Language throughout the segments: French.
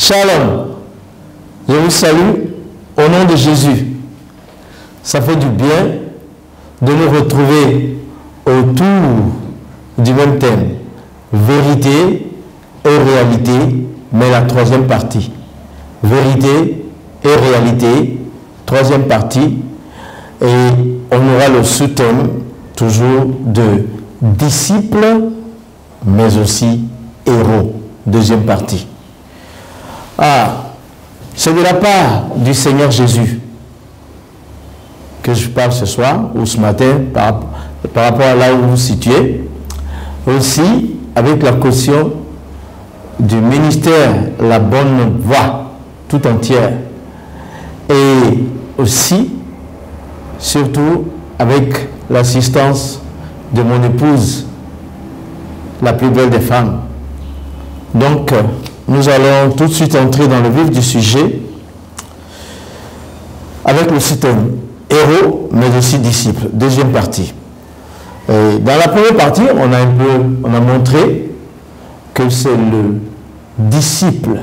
Shalom, je vous salue au nom de Jésus. Ça fait du bien de nous retrouver autour du même thème, vérité et réalité, mais la troisième partie. Vérité et réalité, troisième partie, et on aura le sous-thème toujours de disciples, mais aussi héros, deuxième partie. C'est de la part du Seigneur Jésus que je parle ce soir ou ce matin par rapport à là où vous vous situez. Aussi avec la caution du ministère La Bonne Voie tout entière. Et aussi, surtout avec l'assistance de mon épouse, la plus belle des femmes. Donc, nous allons tout de suite entrer dans le vif du sujet avec le sous-thème héros, mais aussi disciples. Deuxième partie. Et dans la première partie, on a montré que c'est le disciple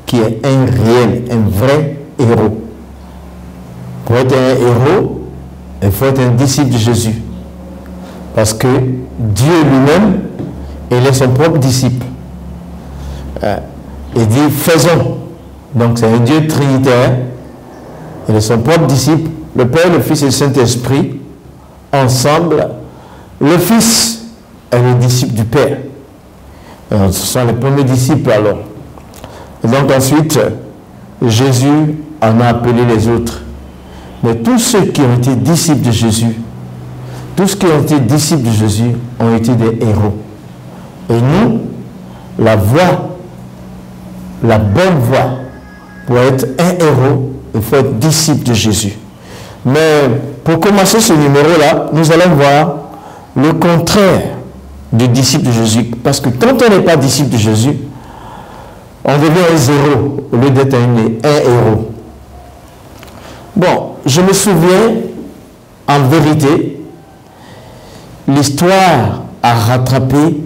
qui est un réel, un vrai héros. Pour être un héros, il faut être un disciple de Jésus. Parce que Dieu lui-même, il est son propre disciple. Il dit faisons. Donc c'est un Dieu trinitaire. Il est son propre disciple. Le Père, le Fils et le Saint-Esprit, ensemble. Le Fils est le disciple du Père. Ce sont les premiers disciples alors. Et donc ensuite, Jésus en a appelé les autres. Mais tous ceux qui ont été disciples de Jésus, tous ceux qui ont été disciples de Jésus ont été des héros. Et nous, la voie, la bonne voie, pour être un héros, il faut être disciple de Jésus. Mais pour commencer ce numéro-là, nous allons voir le contraire du disciple de Jésus. Parce que quand on n'est pas disciple de Jésus, on devient un zéro au lieu d'être un héros. Bon, je me souviens, en vérité, l'histoire a rattrapé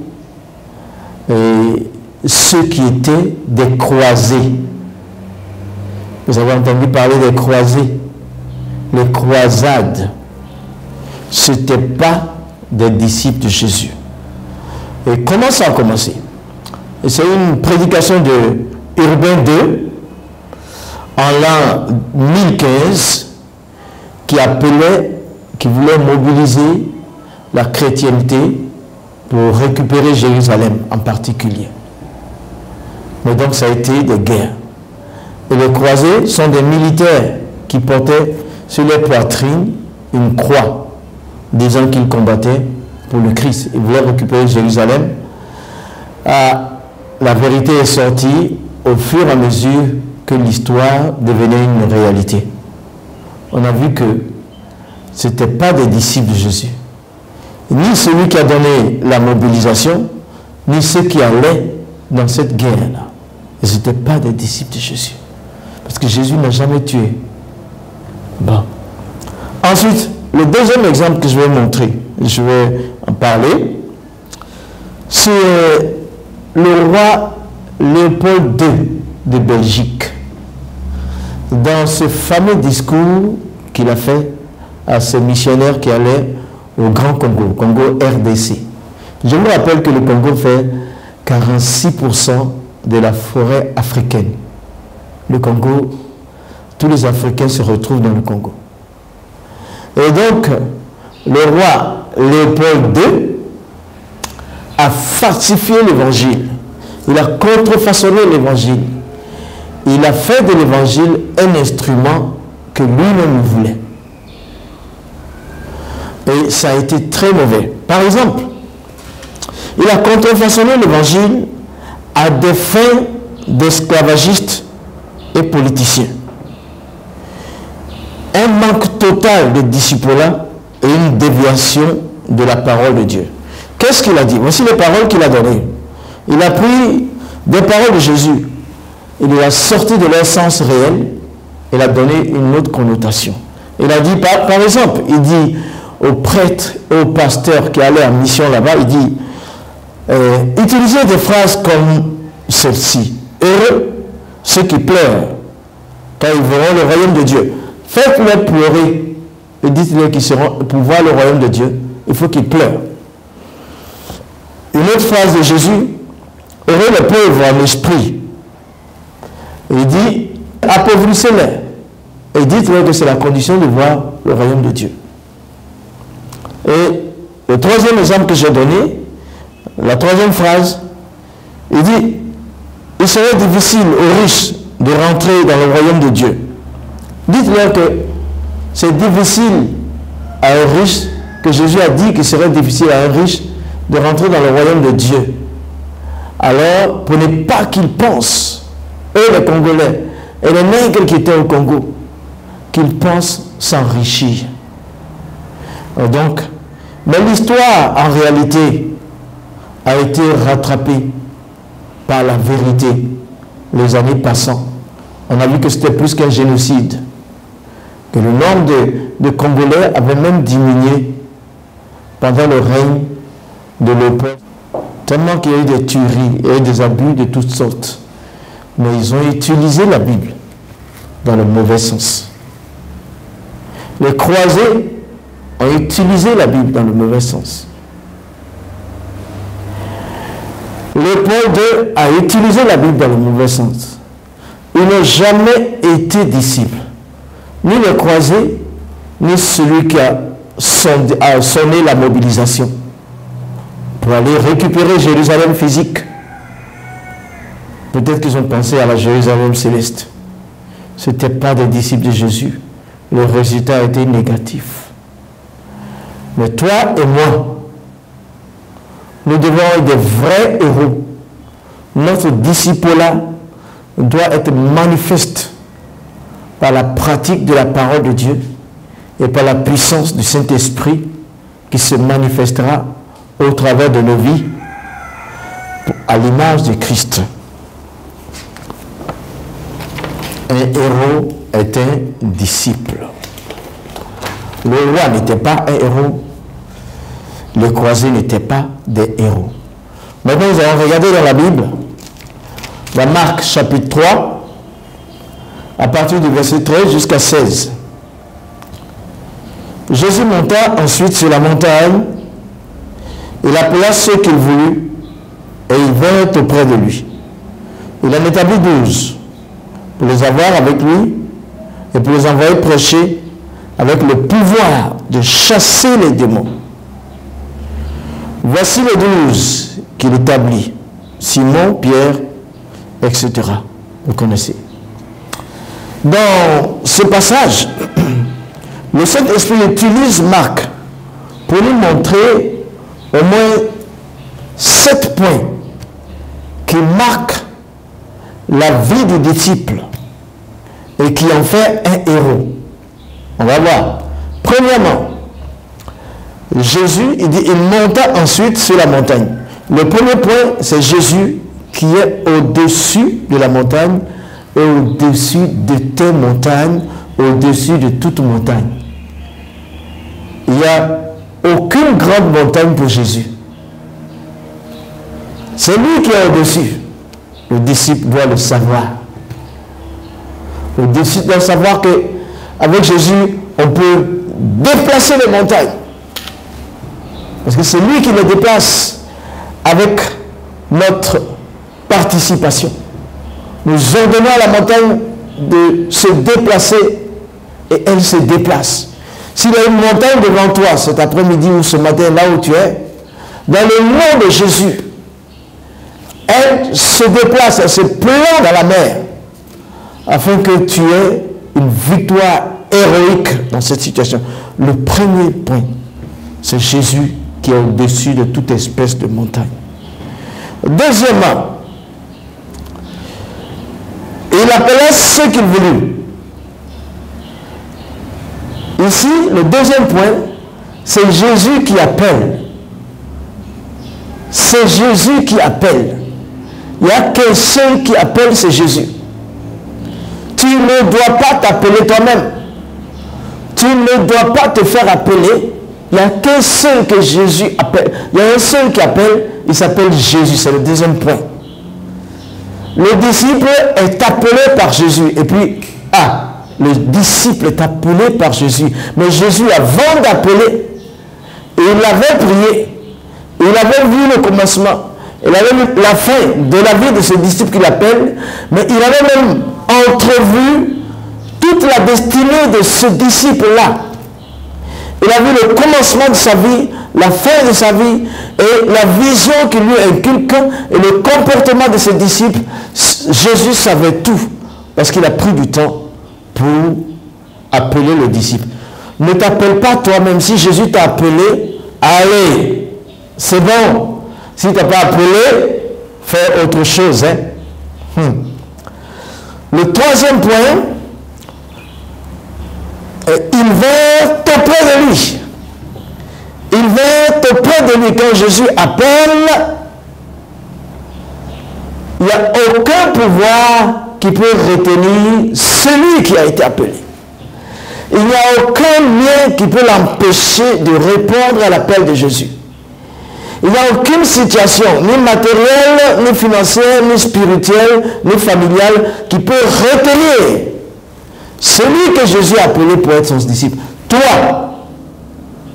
ceux qui étaient des croisés. Vous avez entendu parler des croisés. Les croisades, ce n'étaient pas des disciples de Jésus. Et comment ça a commencé? C'est une prédication de Urbain II en l'an 1015 qui voulait mobiliser la chrétienté pour récupérer Jérusalem en particulier. Mais donc ça a été des guerres. Et les croisés sont des militaires qui portaient sur leur poitrine une croix, disant qu'ils combattaient pour le Christ. Ils voulaient récupérer Jérusalem. La vérité est sortie au fur et à mesure que l'histoire devenait une réalité. On a vu que ce n'était pas des disciples de Jésus. Ni celui qui a donné la mobilisation, ni ceux qui allaient dans cette guerre-là. Et ce n'étaient pas des disciples de Jésus. Parce que Jésus n'a jamais tué. Bon. Ensuite, le deuxième exemple que je vais montrer, je vais en parler, c'est le roi Léopold II de Belgique. Dans ce fameux discours qu'il a fait à ces missionnaires qui allaient au Grand Congo, Congo RDC. Je me rappelle que le Congo fait 46% de la forêt africaine. Le Congo, tous les Africains se retrouvent dans le Congo. Et donc, le roi Léopold II a falsifié l'évangile. Il a contrefaçonné l'évangile. Il a fait de l'évangile un instrument que lui-même voulait. Et ça a été très mauvais. Par exemple, il a contrefaçonné l'évangile à des fins d'esclavagistes et politiciens. Un manque total de disciplina et une déviation de la parole de Dieu. Qu'est-ce qu'il a dit? Voici les paroles qu'il a données. Il a pris des paroles de Jésus. Il les a sorties de leur sens réel. Il a donné une autre connotation. Il a dit, par exemple, il dit aux prêtres et aux pasteurs qui allaient en mission là-bas, il dit, utilisez des phrases comme celle-ci. Heureux ceux qui pleurent, car ils verront le royaume de Dieu. Faites-les pleurer et dites-leur qu'ils seront, pour voir le royaume de Dieu, il faut qu'ils pleurent. Une autre phrase de Jésus, heureux les pauvres en esprit. Il dit, appauvrissez-les et dites-leur que c'est la condition de voir le royaume de Dieu. Et le troisième exemple que j'ai donné, la troisième phrase, il dit, il serait difficile aux riches de rentrer dans le royaume de Dieu. Dites-leur que c'est difficile à un riche, que Jésus a dit qu'il serait difficile à un riche de rentrer dans le royaume de Dieu. Alors, pour ne pas qu'ils pensent, eux les Congolais, et les nègres qui étaient au Congo, qu'ils pensent s'enrichir. Donc, mais l'histoire, en réalité, a été rattrapée par la vérité. Les années passant, on a vu que c'était plus qu'un génocide, que le nombre de Congolais avait même diminué pendant le règne de Léopold. Tellement qu'il y a eu des tueries, il y a eu des abus de toutes sortes. Mais ils ont utilisé la Bible dans le mauvais sens. Les croisés ont utilisé la Bible dans le mauvais sens. Léopold II a utilisé la Bible dans le mauvais sens. Il n'a jamais été disciple. Ni le croisé, ni celui qui a sonné la mobilisation pour aller récupérer Jérusalem physique. Peut-être qu'ils ont pensé à la Jérusalem céleste. Ce n'étaient pas des disciples de Jésus. Le résultat a été négatif. Mais toi et moi, nous devons être des vrais héros. Notre disciple-là doit être manifeste par la pratique de la parole de Dieu et par la puissance du Saint-Esprit qui se manifestera au travers de nos vies à l'image de Christ. Un héros est un disciple. Le roi n'était pas un héros. Les croisés n'étaient pas des héros. Maintenant, nous allons regarder dans la Bible, dans Marc chapitre 3, à partir du verset 13 jusqu'à 16. Jésus monta ensuite sur la montagne, il appela ceux qu'il voulut, et ils vinrent auprès de lui. Il en établit 12, pour les avoir avec lui, et pour les envoyer prêcher, avec le pouvoir de chasser les démons. Voici les 12 qu'il établit. Simon, Pierre, etc. Vous connaissez. Dans ce passage, le Saint-Esprit utilise Marc pour nous montrer au moins 7 points qui marquent la vie du disciple et qui en fait un héros. On va voir. Premièrement, Jésus, il dit, il monta ensuite sur la montagne. Le premier point, c'est Jésus qui est au-dessus de la montagne et au-dessus de tes montagnes, au-dessus de toute montagne. Il n'y a aucune grande montagne pour Jésus. C'est lui qui est au-dessus. Le disciple doit le savoir. Le disciple doit savoir qu'avec Jésus, on peut déplacer les montagnes. Parce que c'est lui qui les déplace avec notre participation. Nous ordonnons à la montagne de se déplacer et elle se déplace. S'il y a une montagne devant toi cet après-midi ou ce matin, là où tu es, dans le nom de Jésus, elle se déplace, elle se plante dans la mer, afin que tu aies une victoire héroïque dans cette situation. Le premier point, c'est Jésus qui est au-dessus de toute espèce de montagne. Deuxièmement, il appelait ceux qu'il voulut. Ici, le deuxième point, c'est Jésus qui appelle. C'est Jésus qui appelle. Il n'y a qu'un seul qui appelle, c'est Jésus. Tu ne dois pas t'appeler toi-même. Tu ne dois pas te faire appeler. Il n'y a qu'un seul que Jésus appelle. Il y a un seul qui appelle, il s'appelle Jésus. C'est le deuxième point. le disciple est appelé par Jésus. Et puis, le disciple est appelé par Jésus. Mais Jésus, avant d'appeler, il avait prié. Il avait vu le commencement. Il avait vu la fin de la vie de ce disciple qu'il appelle. Mais il avait même entrevu toute la destinée de ce disciple-là. Il a vu le commencement de sa vie, la fin de sa vie et la vision qu'il lui inculque et le comportement de ses disciples. Jésus savait tout parce qu'il a pris du temps pour appeler le disciple. Ne t'appelle pas toi-même. Si Jésus t'a appelé, allez, c'est bon. Si tu n'as pas appelé, fais autre chose. Le troisième point, il vint auprès de lui. Il vint auprès de lui. Quand Jésus appelle, il n'y a aucun pouvoir qui peut retenir celui qui a été appelé. Il n'y a aucun lien qui peut l'empêcher de répondre à l'appel de Jésus. Il n'y a aucune situation, ni matérielle, ni financière, ni spirituelle, ni familiale, qui peut retenir celui que Jésus a appelé pour être son disciple. Toi,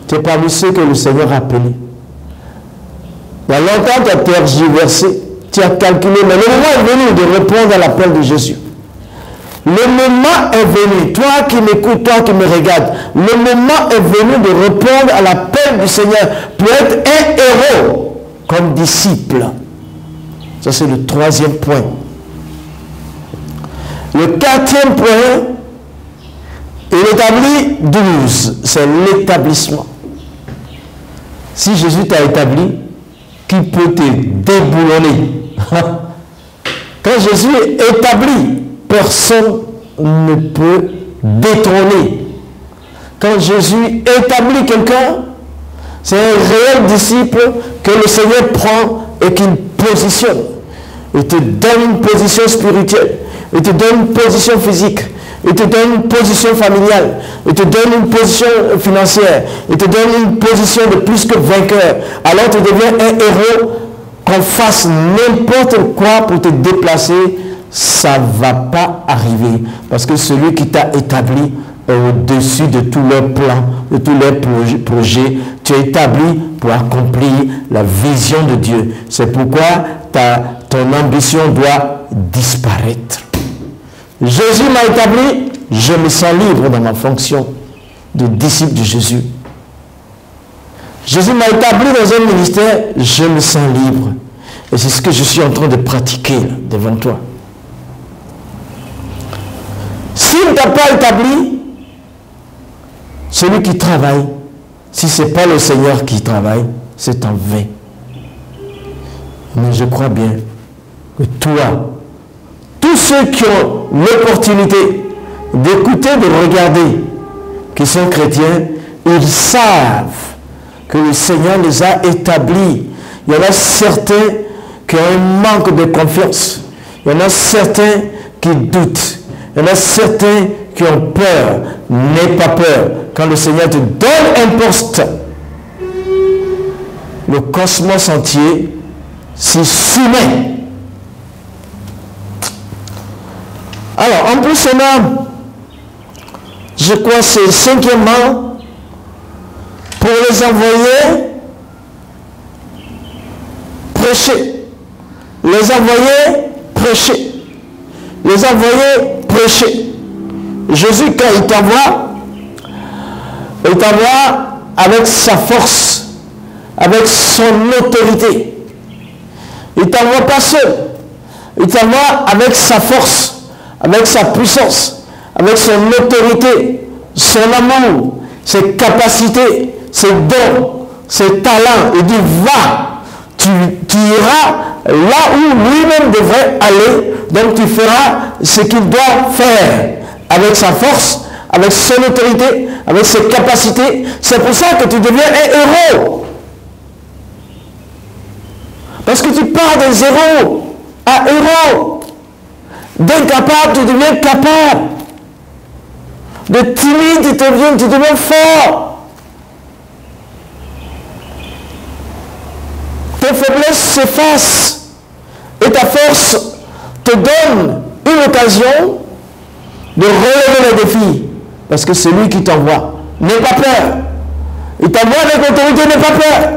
tu es parmi ceux que le Seigneur a appelés. Il y a longtemps, tu as tergiversé, tu as calculé, mais le moment est venu de répondre à l'appel de Jésus. Le moment est venu, toi qui m'écoutes, toi qui me regardes, le moment est venu de répondre à l'appel du Seigneur pour être un héros comme disciple. Ça, c'est le troisième point. Le quatrième point, il établit 12, c'est l'établissement. Si Jésus t'a établi, qui peut te déboulonner? Quand Jésus est établi, personne ne peut détrôner. Quand Jésus établit quelqu'un, c'est un réel disciple que le Seigneur prend et qu'il positionne. Il te donne une position spirituelle, il te donne une position physique, il te donne une position familiale, il te donne une position financière, il te donne une position de plus que vainqueur. Alors tu deviens un héros. Qu'on fasse n'importe quoi pour te déplacer, ça ne va pas arriver. Parce que celui qui t'a établi est au-dessus de tous leurs plans, de tous leurs projets. Tu es établi pour accomplir la vision de Dieu. C'est pourquoi ton ambition doit disparaître. Jésus m'a établi, je me sens libre dans ma fonction de disciple de Jésus. Jésus m'a établi dans un ministère, je me sens libre. Et c'est ce que je suis en train de pratiquer là, devant toi. S'il ne t'a pas établi, celui qui travaille, si ce n'est pas le Seigneur qui travaille, c'est en vain. Mais je crois bien que toi, tous ceux qui ont l'opportunité d'écouter, de regarder, qui sont chrétiens, ils savent que le Seigneur les a établis. Il y en a certains qui ont un manque de confiance. Il y en a certains qui doutent. Il y en a certains qui ont peur. N'aie pas peur. Quand le Seigneur te donne un poste, le cosmos entier s'y soumet. Alors, en plus, on a, je crois, c'est cinquièmement, pour les envoyer prêcher. Les envoyer prêcher. Les envoyer prêcher. Jésus, quand il t'envoie avec sa force, avec son autorité. Il ne t'envoie pas seul. Il t'envoie avec sa force, avec sa puissance, avec son autorité, son amour, ses capacités, ses dons, ses talents. Il dit, va, tu iras là où lui-même devrait aller, donc tu feras ce qu'il doit faire avec sa force, avec son autorité, avec ses capacités. C'est pour ça que tu deviens un héros. Parce que tu pars de zéro à héros. D'incapable, tu deviens capable. De timide, tu deviens fort. Tes faiblesses s'effacent et ta force te donne une occasion de relever les défis. Parce que c'est lui qui t'envoie. N'aie pas peur. Il t'envoie avec autorité, n'aie pas peur.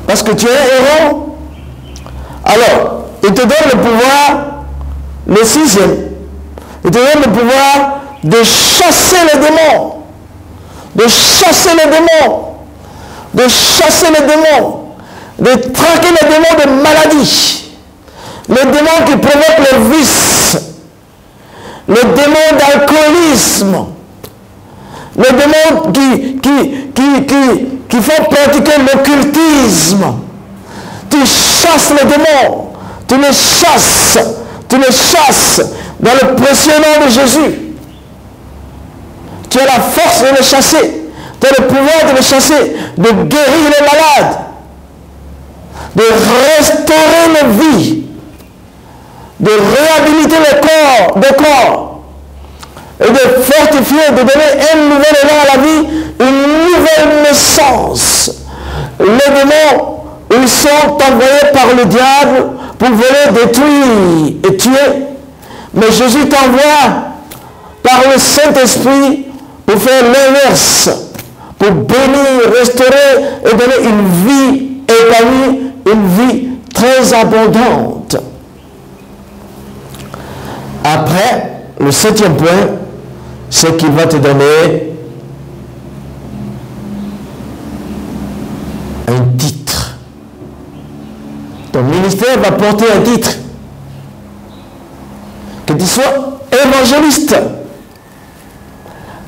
Parce que tu es un héros. Alors, il te donne le pouvoir, le 6e. Il te donne le pouvoir de chasser les démons. De chasser les démons. De chasser les démons. De traquer les démons de maladie. Les démons qui provoquent le vice. Les démons d'alcoolisme. Les démons qui font pratiquer l'occultisme. Tu chasses les démons. Tu les chasses. Tu les chasses dans le précieux nom de Jésus. Tu as la force de les chasser. Tu as le pouvoir de les chasser. De guérir les malades. De restaurer les vies. De réhabiliter les corps. Et de fortifier, de donner un nouvel élan à la vie, une nouvelle naissance. Les démons, ils sont envoyés par le diable pour voler, détruire et tuer. Mais Jésus t'envoie par le Saint-Esprit pour faire l'inverse, pour bénir, restaurer et donner une vie épanouie, une vie très abondante. Après, le 7e point, c'est qu'il va te donner un titre. Ton ministère va porter un titre. Que tu sois évangéliste.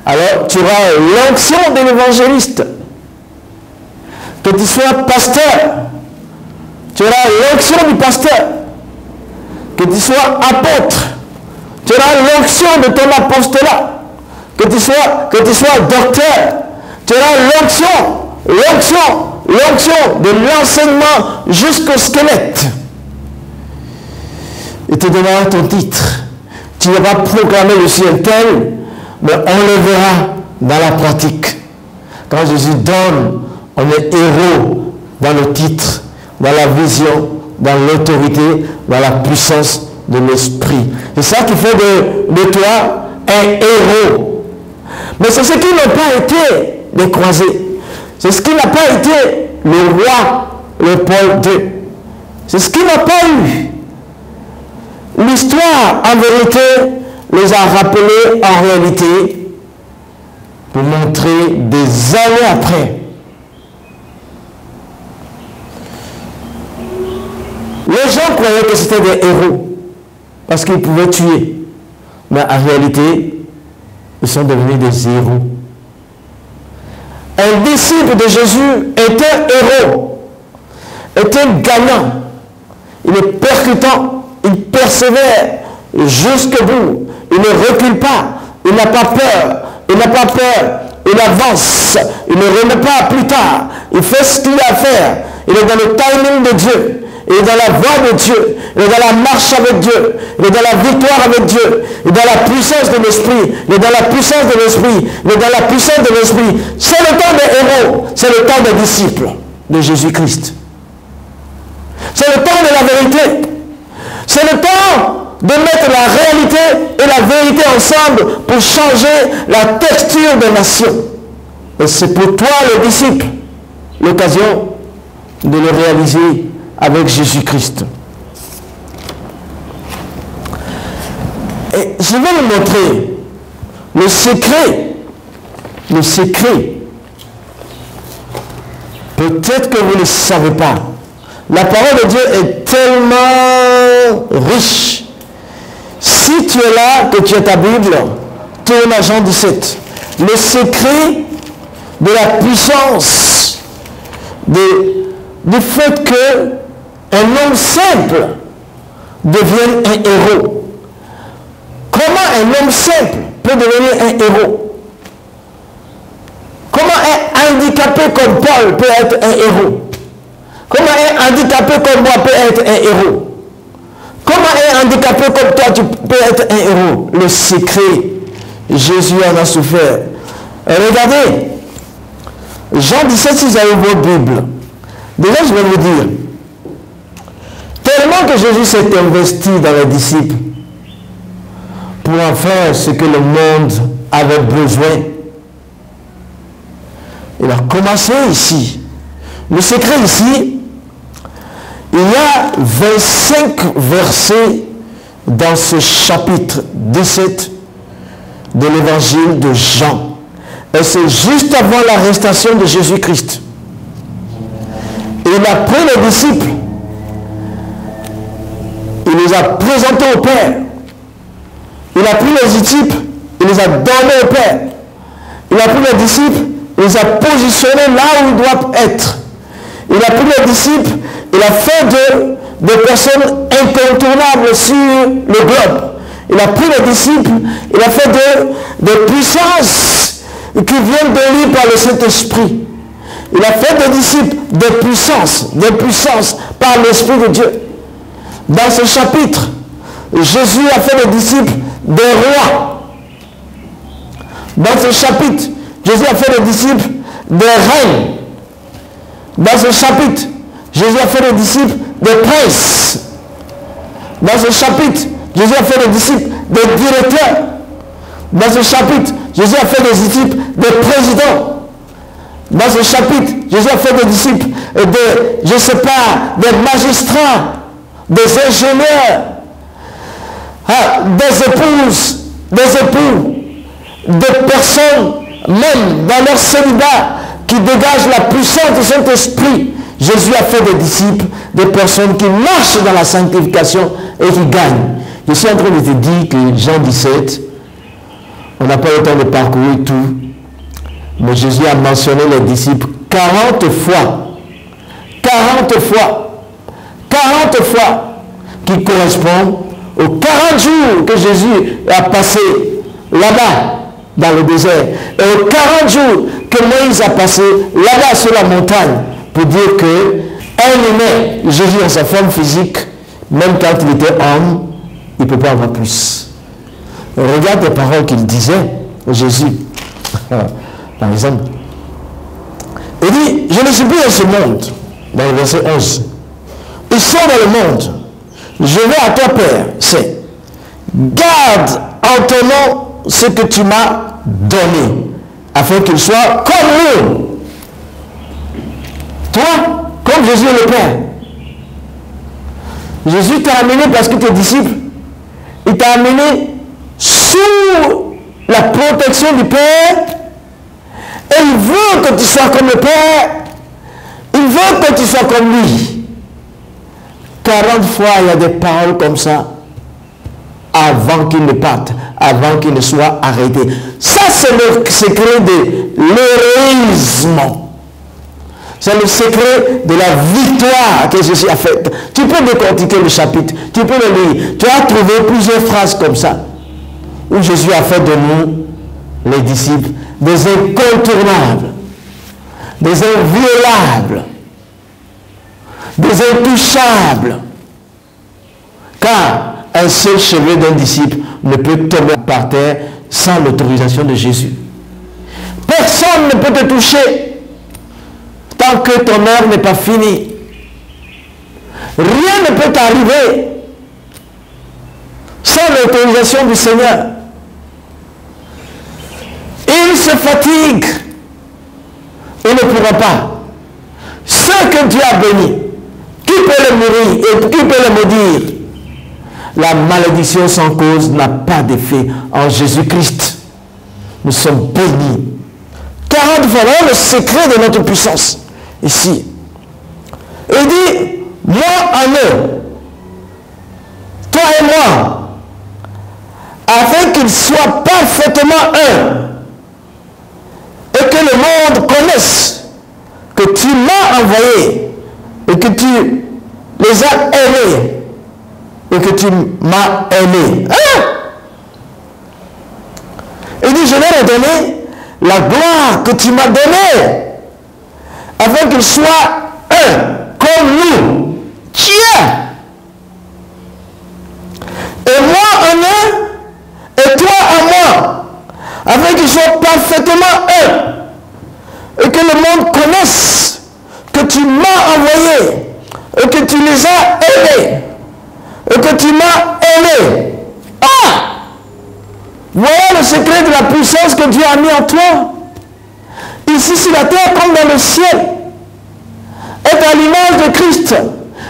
Alors, tu auras l'onction de l'évangéliste. Que tu sois pasteur. Tu auras l'onction du pasteur. Que tu sois apôtre. Tu auras l'onction de ton apostolat. Que tu sois docteur. Tu auras l'onction de l'enseignement jusqu'au squelette. Il te donnera ton titre. Tu vas proclamer le ciel tel, mais on le verra dans la pratique. Quand Jésus donne, on est héros dans le titre, dans la vision, dans l'autorité, dans la puissance de l'esprit. C'est ça qui fait de toi un héros. Mais c'est ce qui n'a pas été les croisés. C'est ce qui n'a pas été le roi, le Paul II. C'est ce qui n'a pas eu. L'histoire, en vérité, les a rappelés en réalité pour montrer des années après. Les gens croyaient que c'était des héros parce qu'ils pouvaient tuer. Mais en réalité, ils sont devenus des héros. Un disciple de Jésus est un héros, est un gagnant. Il est percutant, il persévère jusqu'au bout. Il ne recule pas, il n'a pas peur, il avance, il ne remet pas plus tard. Il fait ce qu'il a à faire. Il est dans le timing de Dieu. Il est dans la voie de Dieu. Il est dans la marche avec Dieu. Il est dans la victoire avec Dieu. Il est dans la puissance de l'Esprit. Il est dans la puissance de l'Esprit. Il est dans la puissance de l'Esprit. C'est le temps des héros. C'est le temps des disciples de Jésus-Christ. C'est le temps de la vérité. C'est le temps de mettre la réalité et la vérité ensemble pour changer la texture des nations. Et c'est pour toi, le disciple, l'occasion de le réaliser avec Jésus-Christ. Et je vais vous montrer le secret. Le secret. Peut-être que vous ne le savez pas. La parole de Dieu est tellement riche. Si tu es là, que tu as ta Bible, tourne à Jean 17. Le secret de la puissance du fait que un homme simple devienne un héros. Comment un homme simple peut devenir un héros? Comment un handicapé comme Paul peut être un héros? Comment un handicapé comme moi peut être un héros? Comment un handicapé comme toi tu peux être un héros? Le secret, Jésus en a souffert. Regardez, Jean 17, si vous avez vos Bibles, déjà je vais vous dire, Tellement que Jésus s'est investi dans les disciples pour en faire ce que le monde avait besoin. Il a commencé ici. Le secret ici, il y a 25 versets dans ce chapitre 17 de l'évangile de Jean. Et c'est juste avant l'arrestation de Jésus-Christ. Il a pris les disciples, il les a présentés au Père. Il a pris les disciples, il les a donnés au Père. Il a pris les disciples, il les a positionnés là où ils doivent être. Il a pris les disciples, il a fait des personnes incontournables sur le globe. Il a pris les disciples, il a fait des puissances qui viennent de lui par le Saint-Esprit. Il a fait des disciples des puissances par l'Esprit de Dieu. Dans ce chapitre, Jésus a fait des disciples des rois. Dans ce chapitre, Jésus a fait des disciples des reines. Dans ce chapitre, Jésus a fait des disciples des princes. Dans ce chapitre, Jésus a fait des disciples des directeurs. Dans ce chapitre, Jésus a fait des disciples des présidents. Dans ce chapitre, Jésus a fait des disciples des magistrats, des ingénieurs, des épouses, des époux, des personnes, même dans leur célibat, qui dégagent la puissance du Saint-Esprit. Jésus a fait des disciples, des personnes qui marchent dans la sanctification et qui gagnent. Je suis en train de te dire que Jean 17, on n'a pas le temps de parcourir tout, mais Jésus a mentionné les disciples 40 fois. 40 fois. 40 fois qui correspondent aux 40 jours que Jésus a passé là-bas dans le désert et aux 40 jours que Moïse a passé là-bas sur la montagne pour dire que un humain, Jésus en sa forme physique, même quand il était homme, il ne peut pas avoir plus. Regarde les paroles qu'il disait, Jésus, par exemple. Il dit, je ne suis plus dans ce monde, dans le verset 11. Ils sont dans le monde. Je vais à toi, Père, c'est garde en ton nom ce que tu m'as donné, afin qu'il soit comme nous. Toi, comme Jésus est le Père. Jésus t'a amené parce que tes disciples, il t'a amené sous la protection du Père, et il veut que tu sois comme le Père, il veut que tu sois comme lui. 40 fois, il y a des paroles comme ça, avant qu'il ne parte, avant qu'il ne soit arrêté. Ça, c'est le secret de l'héroïsme. C'est le secret de la victoire que Jésus a faite. Tu peux décortiquer le chapitre, tu peux le lire. Tu as trouvé plusieurs phrases comme ça, où Jésus a fait de nous, les disciples, des incontournables, des inviolables, des intouchables. Car un seul cheveu d'un disciple ne peut tomber par terre sans l'autorisation de Jésus. Personne ne peut te toucher tant que ton heure n'est pas finie. Rien ne peut t'arriver sans l'autorisation du Seigneur. Il se fatigue. Il ne pourra pas. Ceux que Dieu a bénis, qui peut le mourir et qui peut le maudire? La malédiction sans cause n'a pas d'effet en Jésus-Christ. Nous sommes bénis. 40 fois, voilà le secret de notre puissance. Ici. Il dit, moi en eux, toi et moi, afin qu'ils soient parfaitement un, et que le monde connaisse que tu m'as envoyé, et que tu les as aimés, et que tu m'as aimé. Hein? Il dit, je vais leur donner la gloire que tu m'as donnée, afin qu'ils soient un, comme nous. Tiens! Et moi en eux, et toi en moi, afin qu'ils soient parfaitement un, et que le monde connaisse que tu m'as envoyé, et que tu les as aimés. que tu m'as aimé. Ah! Voilà le secret de la puissance que Dieu a mis en toi. Ici sur la terre comme dans le ciel. Est à l'image de Christ.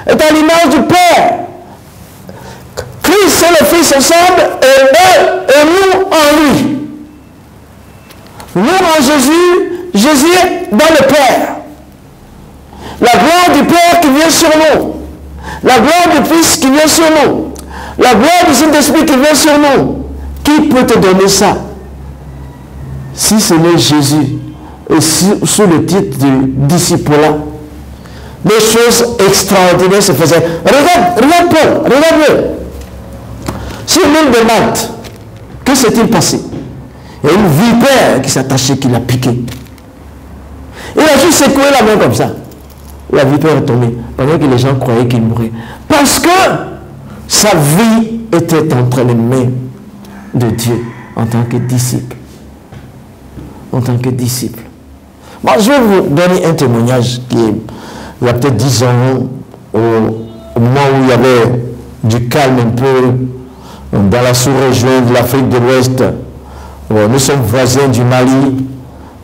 Est à l'image du Père. Christ et le Fils ensemble et nous en lui. Nous en Jésus, Jésus dans le Père. La gloire du Père qui vient sur nous. La gloire du Fils qui vient sur nous. La gloire du Saint-Esprit qui vient sur nous. Qui peut te donner ça? Si ce n'est Jésus. Et sous le titre du disciple-là. Des choses extraordinaires se faisaient. Regarde Paul, regarde-le. Sur l'île de Malte, que s'est-il passé? Il y a une vipère qui s'attachait, qui l'a piqué. Il a juste secoué la main comme ça. La vipère est tombée, pendant que les gens croyaient qu'il mourrait. Parce que sa vie était entre les mains de Dieu en tant que disciple. En tant que disciple. Moi, je vais vous donner un témoignage qui est, il y a peut-être 10 ans, au moment où il y avait du calme un peu dans la sous-région de l'Afrique de l'Ouest. Nous sommes voisins du Mali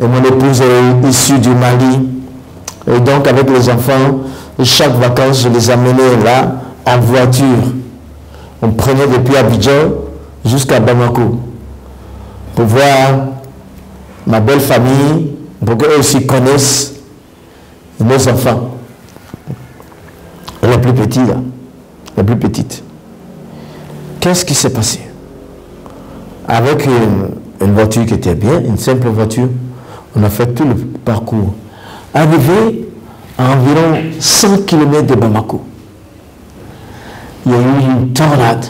et mon épouse est issue du Mali. Et donc avec les enfants, chaque vacances, je les amenais là en voiture. On prenait depuis Abidjan jusqu'à Bamako pour voir ma belle famille, pour qu'eux aussi connaissent nos enfants. Les plus petits là, les plus petites. Qu'est-ce qui s'est passé? Avec une voiture qui était bien, une simple voiture, on a fait tout le parcours. Arrivé à environ 100 km de Bamako, il y a eu une tornade.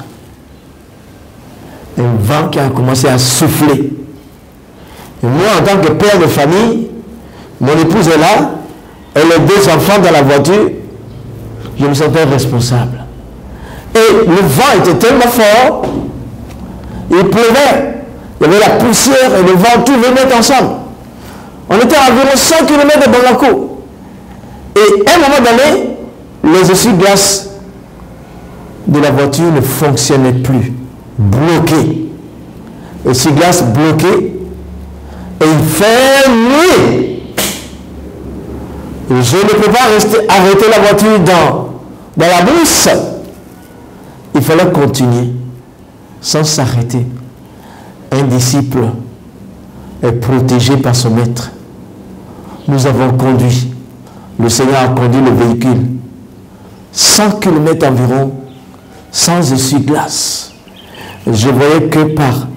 Un vent qui a commencé à souffler. Et moi, en tant que père de famille, mon épouse est là, et les 2 enfants dans la voiture, je me sentais responsable. Et le vent était tellement fort, il pleuvait, il y avait la poussière et le vent, tout venait ensemble. On était à environ 100 km de Bamako. Et à un moment donné, les essuie-glaces de la voiture ne fonctionnaient plus. Bloqués. Essuie-glaces bloqués. Et il fait nuit. Et je ne peux pas arrêter la voiture dans la brousse. Il fallait continuer sans s'arrêter. Un disciple est protégé par son maître. Nous avons conduit. Le Seigneur a conduit le véhicule. 100 km environ, sans essuie-glace. Je voyais que par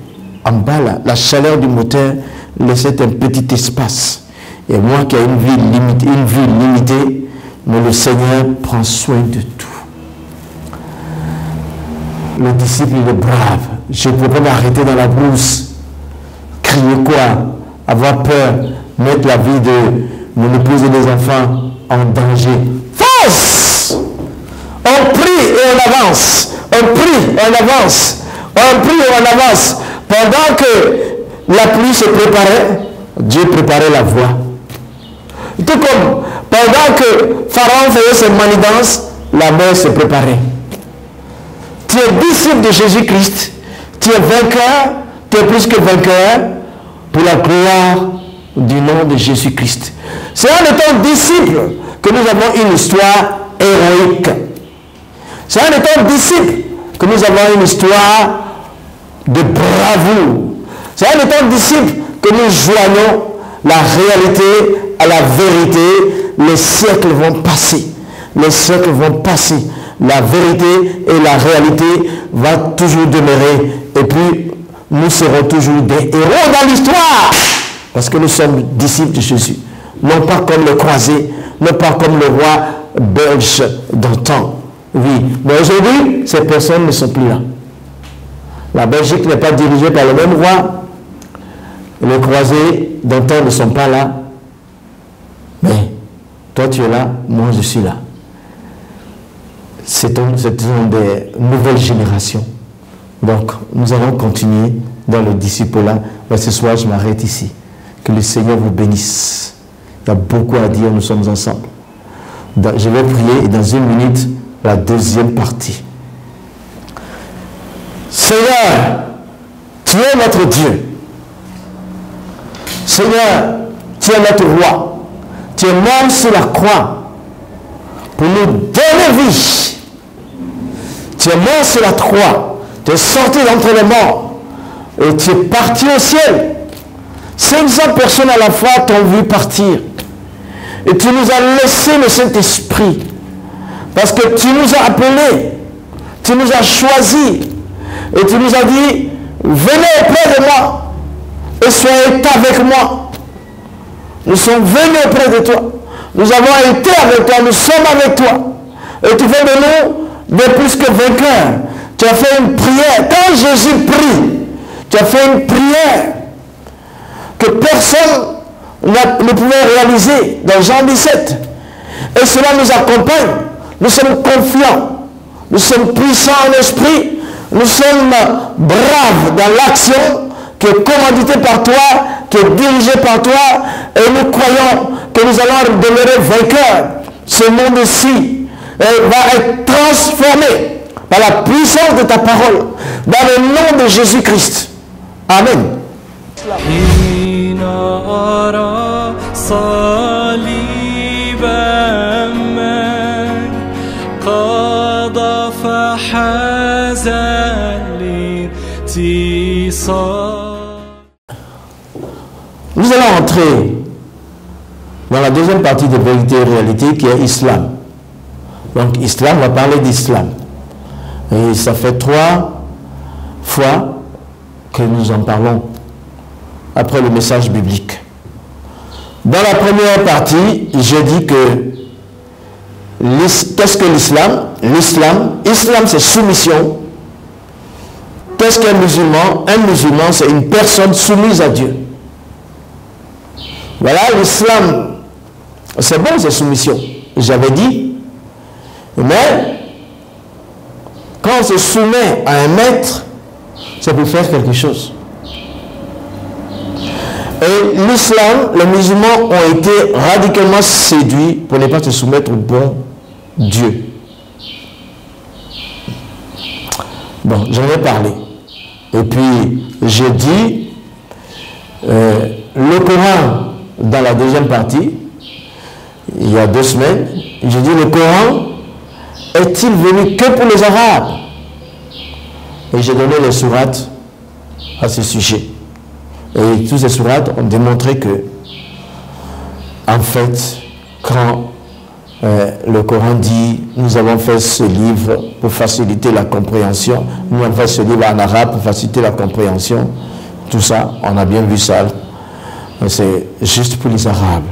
en bas, là, la chaleur du moteur laissait un petit espace. Et moi qui ai une vie limitée, mais le Seigneur prend soin de tout. Le disciple est brave. Je ne peux pas m'arrêter dans la brousse. Crier quoi? Avoir peur. Mettre la vie de mon épouse et des enfants en danger. Force! On prie et on avance. On prie et on avance. On prie et on avance. Pendant que la pluie se préparait, Dieu préparait la voie. Tout comme pendant que Pharaon faisait ses manigances, la mer se préparait. Tu es disciple de Jésus-Christ. Tu es vainqueur. Tu es plus que vainqueur pour la gloire du nom de Jésus-Christ. C'est en étant disciple que nous avons une histoire héroïque. C'est en étant disciple que nous avons une histoire de bravoure. C'est en étant disciple que nous joignons la réalité à la vérité. Les siècles vont passer. Les siècles vont passer. La vérité et la réalité vont toujours demeurer. Et puis, nous serons toujours des héros dans l'histoire. Parce que nous sommes disciples de Jésus. Non pas comme le croisé, non pas comme le roi belge d'antan. Oui, mais aujourd'hui, ces personnes ne sont plus là. La Belgique n'est pas dirigée par le même roi. Les croisés d'antan ne sont pas là. Mais toi tu es là, moi je suis là. C'est des nouvelles générations. Donc, nous allons continuer dans le disciple-là. Mais ce soir, je m'arrête ici. Que le Seigneur vous bénisse. Il y a beaucoup à dire, nous sommes ensemble. Je vais prier et dans 1 minute, la deuxième partie. Seigneur, tu es notre Dieu. Seigneur, tu es notre roi. Tu es mort sur la croix pour nous donner vie. Tu es mort sur la croix. Tu es sorti d'entre les morts. Et tu es parti au ciel. 500 personnes à la fois t'ont vu partir. Et tu nous as laissé le Saint-Esprit. Parce que tu nous as appelés. Tu nous as choisis. Et tu nous as dit, venez auprès de moi. Et soyez avec moi. Nous sommes venus auprès de toi. Nous avons été avec toi. Nous sommes avec toi. Et tu fais de nous des plus que vainqueurs. Tu as fait une prière. Quand Jésus prie, tu as fait une prière que personne ne pouvait réaliser dans Jean 17. Et cela nous accompagne. Nous sommes confiants. Nous sommes puissants en esprit. Nous sommes braves dans l'action qui est commanditée par toi, qui est dirigée par toi. Et nous croyons que nous allons demeurer vainqueurs. Ce monde-ci va être transformé par la puissance de ta parole. Dans le nom de Jésus-Christ. Amen. حين أرى صليبا من قضى فحاز الانتصار. Nous allons entrer dans la deuxième partie de vérité et réalité qui est Islam. Donc Islam, on va parler d'Islam. Et ça fait 3 fois que nous en parlons après le message biblique. Dans la première partie, j'ai dit que qu'est-ce que l'islam? L'islam c'est soumission. Qu'est-ce qu'un musulman? Un musulman c'est une personne soumise à Dieu. Voilà, l'islam, c'est bon, c'est soumission. J'avais dit, mais quand on se soumet à un maître, c'est pour faire quelque chose. Et l'islam, les musulmans ont été radicalement séduits pour ne pas se soumettre au bon Dieu. Bon, j'en ai parlé. Et puis, j'ai dit, le Coran, dans la deuxième partie, il y a 2 semaines, j'ai dit, le Coran est-il venu que pour les Arabes? Et j'ai donné les sourates à ce sujet. Et tous ces sourates ont démontré que, en fait, quand le Coran dit « Nous avons fait ce livre pour faciliter la compréhension », nous avons fait ce livre en arabe pour faciliter la compréhension, tout ça, on a bien vu ça, c'est juste pour les Arabes.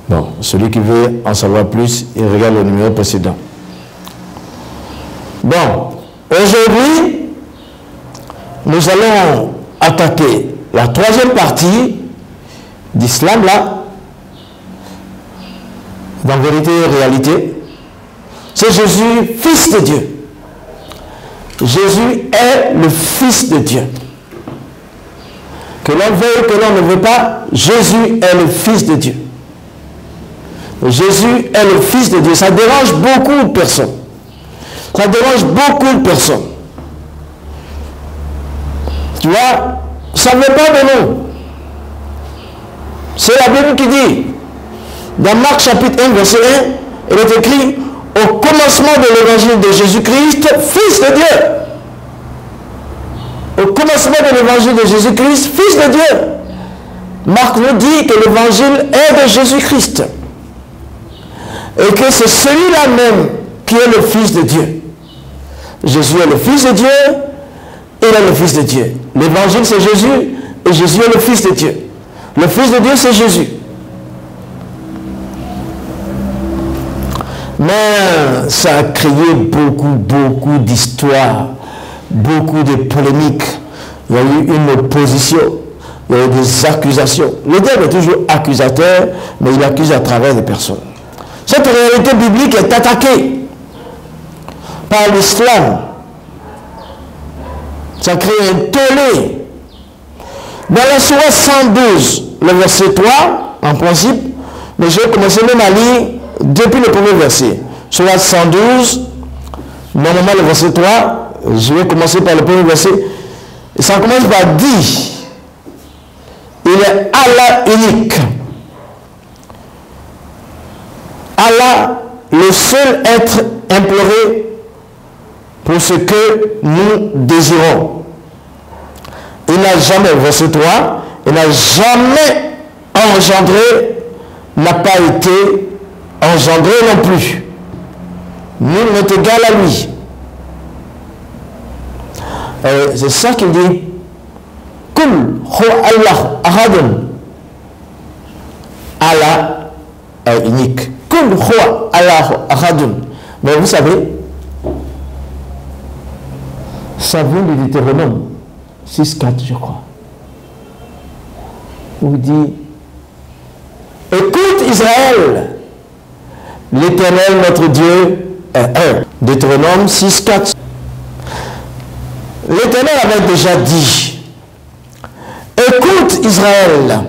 Bon, celui qui veut en savoir plus, il regarde le numéro précédent. Bon, aujourd'hui, nous allons attaquer la 3e partie d'Islam là, dans vérité et réalité. C'est Jésus, fils de Dieu. Jésus est le fils de Dieu. Que l'on veuille, que l'on ne veut pas, Jésus est le fils de Dieu. Jésus est le fils de Dieu. Ça dérange beaucoup de personnes. Ça dérange beaucoup de personnes. Tu vois, ça ne veut pas de nous. C'est la Bible qui dit, dans Marc chapitre 1, verset 1, il est écrit, au commencement de l'évangile de Jésus-Christ, fils de Dieu. Au commencement de l'évangile de Jésus-Christ, fils de Dieu. Marc nous dit que l'évangile est de Jésus-Christ. Et que c'est celui-là même qui est le fils de Dieu. Jésus est le fils de Dieu, il est le fils de Dieu. L'évangile c'est Jésus, et Jésus est le fils de Dieu. Le fils de Dieu c'est Jésus. Mais ça a créé beaucoup d'histoires, beaucoup de polémiques. Il y a eu une opposition, il y a eu des accusations. Le diable est toujours accusateur, mais il accuse à travers des personnes. Cette réalité biblique est attaquée par l'islam. Ça crée un tollé. Dans la sourate 112, le verset 3, en principe, mais je vais commencer même à lire depuis le premier verset. Sourate 112, normalement le verset 3, je vais commencer par le premier verset. Et ça commence par dire, il est Allah unique. Allah, le seul être imploré pour ce que nous désirons. Il n'a jamais, verset 3, il n'a jamais engendré, n'a pas été engendré non plus. Nul n'est égal à lui. C'est ça qu'il dit. Kul huwa Allah ahadun. Allah est unique. Kul huwa Allah ahadun. Mais vous savez, ça vient de Deutéronome 6.4, je crois. Où il dit, écoute Israël, l'Éternel notre Dieu est un. Deutéronome 6.4. L'Éternel avait déjà dit, écoute Israël,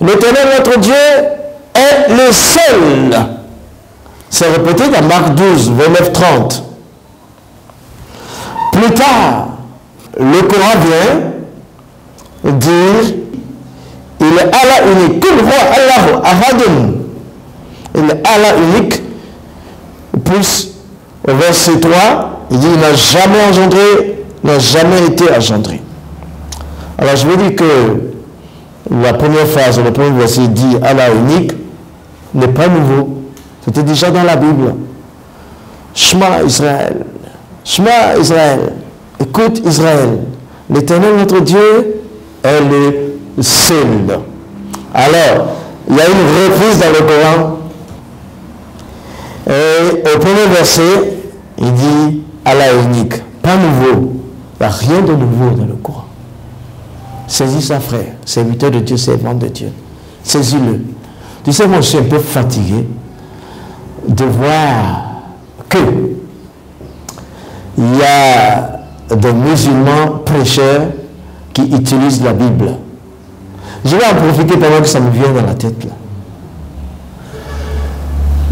l'Éternel notre Dieu est le seul. C'est répété dans Marc 12, 29-30. Plus tard, le Coran vient dire, il est Allah unique. Kul huwa Allahu ahadun. Il est Allah unique. Plus au verset 3, il dit, il n'a jamais engendré, n'a jamais été engendré. Alors je veux dire que la première phrase, le premier verset dit Allah unique n'est pas nouveau. C'était déjà dans la Bible. Shema Israël. Shema Israël. Écoute Israël. L'Éternel notre Dieu est le seul. Alors, il y a une reprise dans le Coran. Et au premier verset, il dit Allah unique. Pas nouveau. Il n'y a rien de nouveau dans le Coran. Saisis ça, frère. Serviteur de Dieu, servant de Dieu. Saisis-le. Tu sais, moi, je suis un peu fatigué de voir que il y a des musulmans prêcheurs qui utilisent la Bible. Je vais en profiter pendant que ça me vient dans la tête là.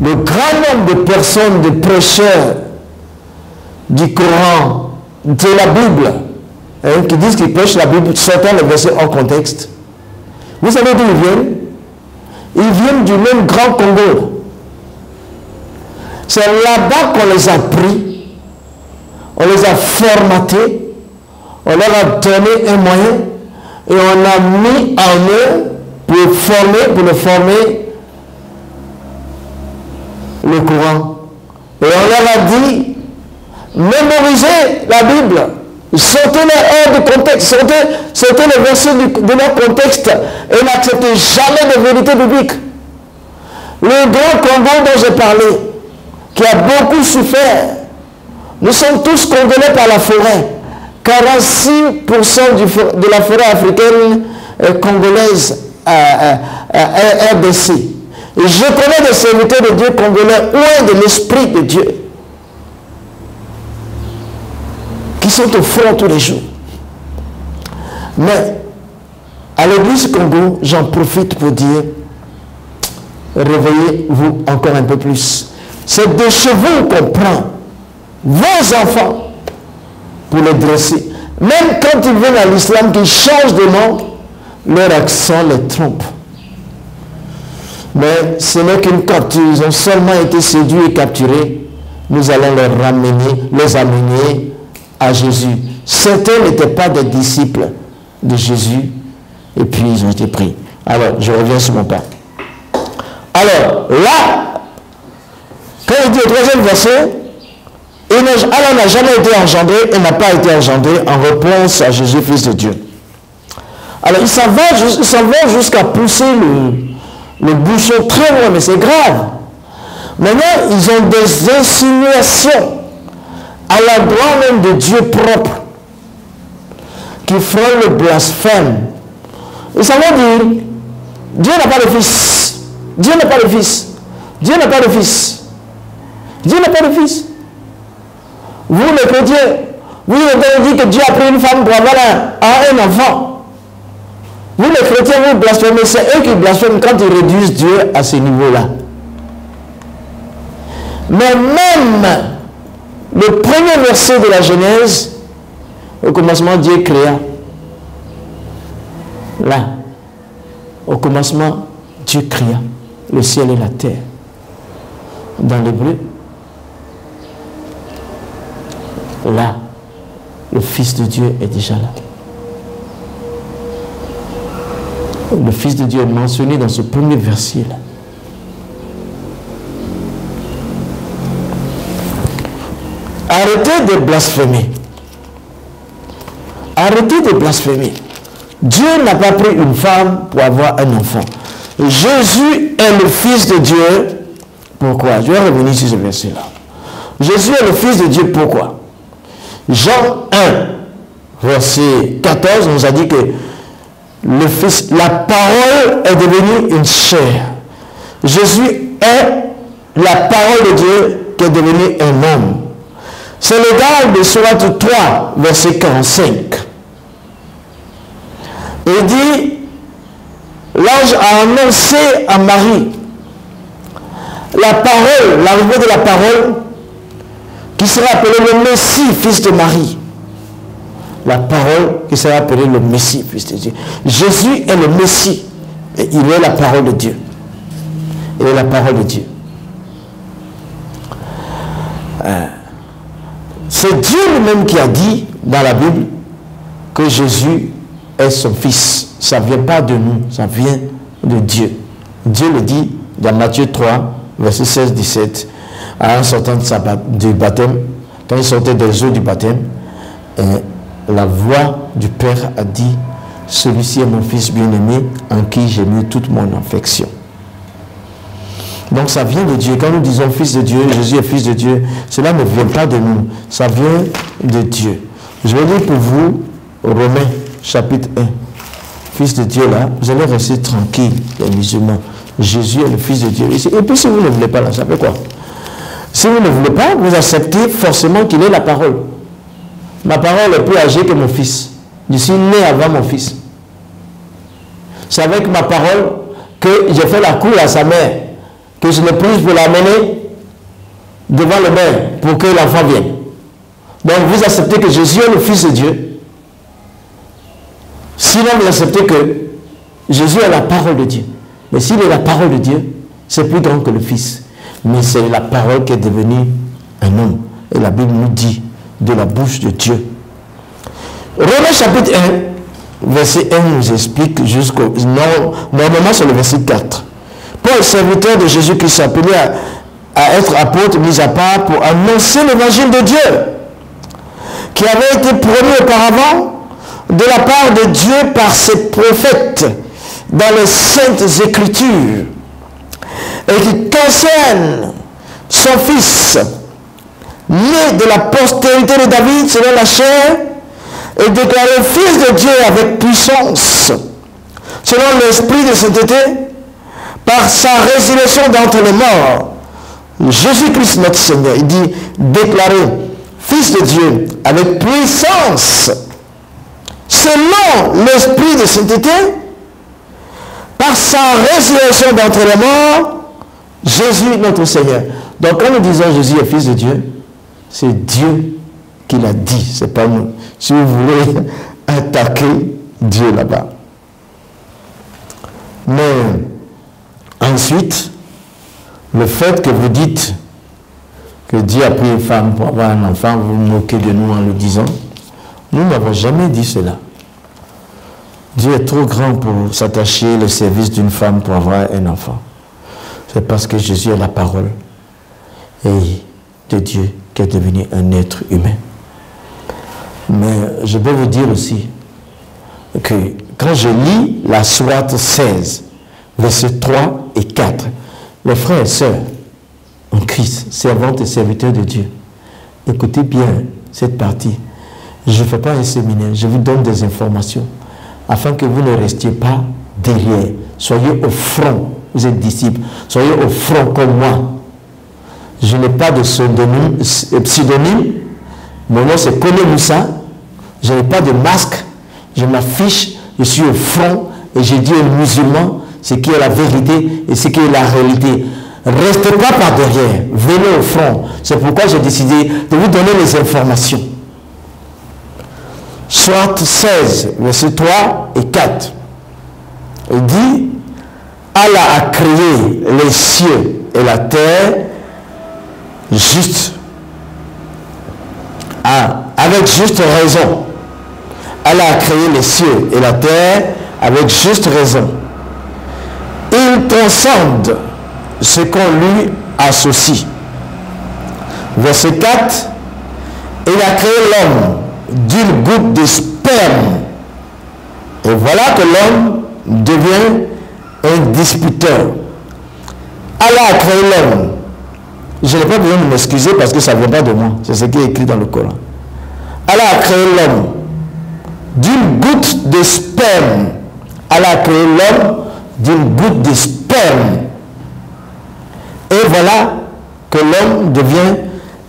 Le grand nombre de personnes, de prêcheurs du Coran, de la Bible, hein, qui disent qu'ils prêchent la Bible, sortant le verset hors contexte. Vous savez d'où ils viennent? Ils viennent du même Grand Congo. C'est là-bas qu'on les a pris, on les a formatés, on leur a donné un moyen et on a mis en eux pour le former le Coran. Et on leur a dit, mémorisez la Bible, sortez-les hors de contexte, sortez les versets de leur contexte et n'acceptez jamais de vérité biblique. Le Grand Congo dont j'ai parlé, qui a beaucoup souffert, nous sommes tous condamnés par la forêt. 46% de la forêt africaine congolaise RDC. Et je connais des serviteurs de Dieu congolais loin de l'esprit de Dieu, qui sont au front tous les jours. Mais à l'église Congo, j'en profite pour dire, réveillez-vous encore un peu plus. C'est de chez vous qu'on prend vos enfants pour les dresser. Même quand ils viennent à l'islam, qu'ils changent de nom, leur accent les trompe. Mais ce n'est qu'une capture. Ils ont seulement été séduits et capturés. Nous allons les amener à Jésus. Certains n'étaient pas des disciples de Jésus. Et puis ils ont été pris. Alors, je reviens sur mon pas. Alors, là, quand il dit au troisième verset, Allah n'a jamais été engendré et n'a pas été engendré en réponse à Jésus, Fils de Dieu. Alors, il s'en va jusqu'à pousser le bouchon très loin, mais c'est grave. Maintenant, ils ont des insinuations à l'endroit même de Dieu propre qui feront le blasphème. Et ça veut dire, Dieu n'a pas de fils. Dieu n'a pas de fils. Dieu n'a pas de fils. Dieu n'a pas de fils. Vous, les chrétiens, vous avez dit que Dieu a pris une femme pour avoir un enfant. Vous, les chrétiens, vous blasphémez. C'est eux qui blasphèment quand ils réduisent Dieu à ce niveau-là. Mais même le premier verset de la Genèse, au commencement, Dieu créa. Là, au commencement, Dieu créa le ciel et la terre. Dans l'hébreu, là, le Fils de Dieu est déjà là. Le Fils de Dieu est mentionné dans ce premier verset-là. Arrêtez de blasphémer. Arrêtez de blasphémer. Dieu n'a pas pris une femme pour avoir un enfant. Jésus est le Fils de Dieu. Pourquoi? Je vais revenir sur ce verset-là. Jésus est le Fils de Dieu. Pourquoi? Jean 1, verset 14, nous a dit que le Fils, la parole est devenue une chair. Jésus est la parole de Dieu qui est devenue un homme. C'est le gars de Sourate 3, verset 45. Il dit, l'ange a annoncé à Marie la parole, l'arrivée de la parole, qui sera appelée le Messie, fils de Marie. La parole qui sera appelée le Messie, fils de Dieu. Jésus est le Messie. Et il est la parole de Dieu. Il est la parole de Dieu. C'est Dieu lui-même qui a dit dans la Bible que Jésus est son fils. Ça ne vient pas de nous, ça vient de Dieu. Dieu le dit dans Matthieu 3, verset 16-17, à un sortant du baptême, quand il sortait des eaux du baptême, la voix du Père a dit, celui-ci est mon fils bien-aimé en qui j'ai mis toute mon affection. Donc ça vient de Dieu. Quand nous disons fils de Dieu, Jésus est fils de Dieu, cela ne vient pas de nous, ça vient de Dieu. Je vais lire pour vous Romains chapitre 1. Fils de Dieu là, vous allez rester tranquille, les musulmans. Jésus est le Fils de Dieu. Et puis si vous ne voulez pas là, ça fait quoi? Si vous ne voulez pas, vous acceptez forcément qu'il est la parole. Ma parole est plus âgée que mon fils. Je suis né avant mon fils. C'est avec ma parole que j'ai fait la cour à sa mère, que je l'ai prise pour l'amener devant le maire pour que l'enfant vienne. Donc vous acceptez que Jésus est le Fils de Dieu. Sinon vous acceptez que Jésus est la parole de Dieu. Mais s'il est la parole de Dieu, c'est plus grand que le Fils. Mais c'est la parole qui est devenue un homme. Et la Bible nous dit de la bouche de Dieu. Romains chapitre 1, verset 1 nous explique jusqu'au... Normalement c'est le verset 4. Paul, serviteur de Jésus-Christ, appelé à être apôtre, mis à part pour annoncer l'évangile de Dieu, qui avait été promis auparavant de la part de Dieu par ses prophètes dans les saintes écritures, et qui concerne son fils, né de la postérité de David selon la chair, et déclaré fils de Dieu avec puissance, selon l'esprit de sainteté, par sa résurrection d'entre les morts. Jésus-Christ notre Seigneur, il dit, déclaré fils de Dieu avec puissance, selon l'esprit de sainteté, par sa résurrection d'entre les morts, Jésus notre Seigneur. Donc quand nous disons Jésus est fils de Dieu, c'est Dieu qui l'a dit, c'est pas nous. Si vous voulez attaquer Dieu là-bas. Mais ensuite, le fait que vous dites que Dieu a pris une femme pour avoir un enfant, vous vous moquez de nous en le disant. Nous n'avons jamais dit cela. Dieu est trop grand pour s'attacher le service d'une femme pour avoir un enfant. C'est parce que Jésus est la parole et de Dieu qui est devenu un être humain. Mais je peux vous dire aussi que quand je lis la sourate 16, versets 3 et 4, les frères et sœurs en Christ, servantes et serviteurs de Dieu, écoutez bien cette partie. Je ne fais pas un séminaire, je vous donne des informations afin que vous ne restiez pas derrière. Soyez au front, vous êtes disciples, soyez au front comme moi. Je n'ai pas de pseudonyme, mon nom c'est Kone Moussa, je n'ai pas de masque, je m'affiche, je suis au front et je dis aux musulmans ce qui est la vérité et ce qui est la réalité. Restez pas par derrière, venez au front. C'est pourquoi j'ai décidé de vous donner les informations. Soit 16, versets 3 et 4. Il dit, Allah a créé les cieux et la terre juste. Avec juste raison. Allah a créé les cieux et la terre avec juste raison. Il transcende ce qu'on lui associe. Verset 4. Il a créé l'homme d'une goutte de sperme. Et voilà que l'homme devient un disputeur. Allah a créé l'homme. Je n'ai pas besoin de m'excuser parce que ça ne vient pas de moi. C'est ce qui est écrit dans le Coran. Allah a créé l'homme d'une goutte de sperme. Allah a créé l'homme d'une goutte de sperme. Et voilà que l'homme devient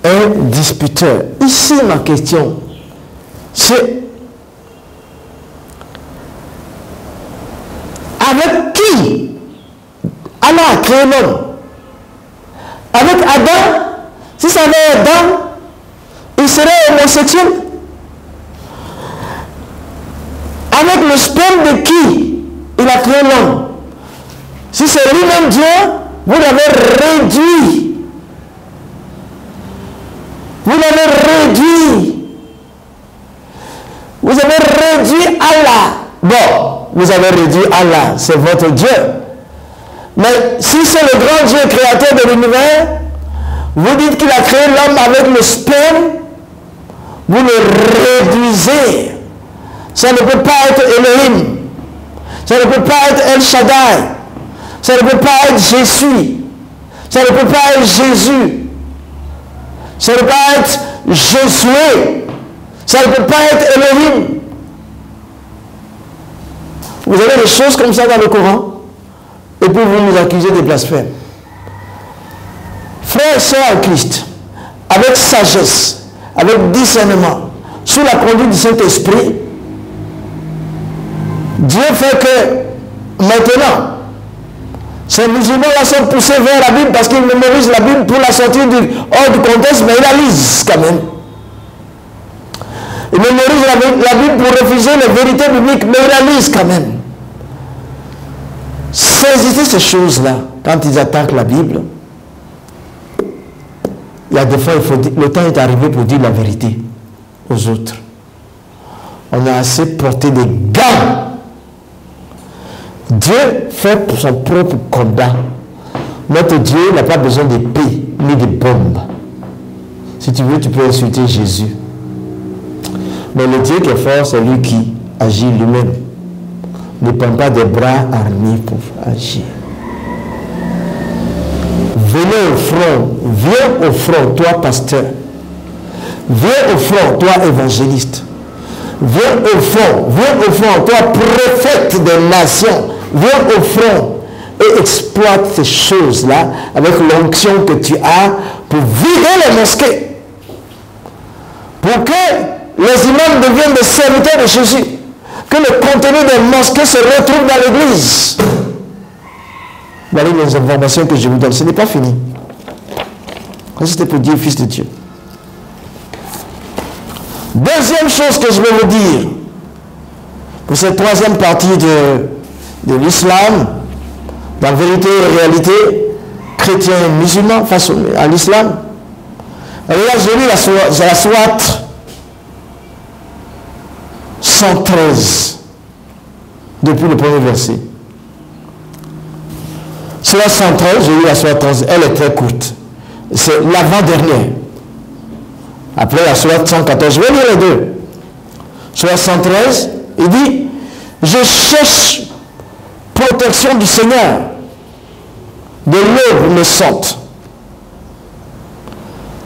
un disputeur. Ici, ma question, c'est avec qui Allah a créé l'homme? Avec Adam? Si ça avait Adam, il serait homosexuel. Avec le sperme de qui il a créé l'homme? Si c'est lui-même Dieu, vous l'avez réduit. Vous l'avez réduit. Vous avez réduit Allah. Bon, vous avez réduit Allah, c'est votre Dieu. Mais si c'est le grand Dieu créateur de l'univers, vous dites qu'il a créé l'homme avec le sperme, vous le réduisez. Ça ne peut pas être Elohim. Ça ne peut pas être El Shaddai. Ça ne peut pas être Jésus. Ça ne peut pas être Jésus. Ça ne peut pas être Josué. Ça ne peut pas être Elohim. Vous avez des choses comme ça dans le Coran et puis vous nous accusez de blasphème. Frères et sœurs en Christ, avec sagesse, avec discernement, sous la conduite du Saint-Esprit, Dieu fait que maintenant, ces musulmans-là sont poussés vers la Bible parce qu'ils mémorisent la Bible pour la sortir hors du contexte, mais ils la lisent quand même. Ils mémorisent la Bible pour refuser les vérités bibliques, mais ils la lisent quand même. Saisissez ces choses-là quand ils attaquent la Bible. Il y a des fois, le temps est arrivé pour dire la vérité aux autres. On a assez porté des gants. Dieu fait son propre combat. Notre Dieu n'a pas besoin d'épée ni de bombes. Si tu veux, tu peux insulter Jésus. Mais le Dieu qui est fort, c'est lui qui agit lui-même. Ne prend pas des bras armés pour agir. Venez au front, viens au front, toi pasteur. Viens au front, toi évangéliste. Viens au front, toi prophète des nations. Viens au front et exploite ces choses-là avec l'onction que tu as pour vider les mosquées. Pour que les imams deviennent des serviteurs de Jésus. Que le contenu des mosquées se retrouve dans l'église. Voilà les informations que je vous donne. Ce n'est pas fini. C'était pour dire fils de Dieu. Deuxième chose que je vais vous dire, pour cette troisième partie de l'islam, dans vérité et réalité, chrétiens et musulmans face à l'islam. Alors là, j'ai lu la sourate 113, depuis le premier verset. Sourate 113, j'ai lu la sourate 13, elle est très courte. C'est l'avant-dernière. Après la sourate 114, je vais lire les deux. Sourate 113, il dit, je cherche protection du Seigneur de l'aube naissante.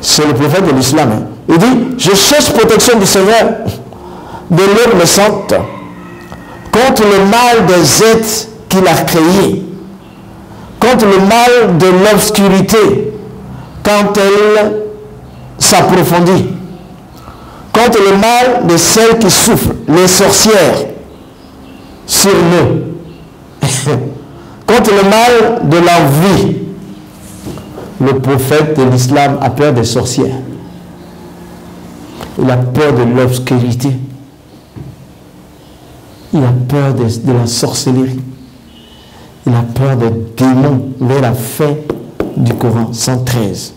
C'est le prophète de l'islam. Hein. Il dit, je cherche protection du Seigneur de l'aube naissante contre le mal des êtres qu'il a créés, contre le mal de l'obscurité quand elle s'approfondit, contre le mal de celles qui souffrent, les sorcières sur nous, contre le mal de l'envie, le prophète de l'islam a peur des sorcières. Il a peur de l'obscurité. Il a peur de la sorcellerie. Il a peur des démons vers la fin du Coran, 113.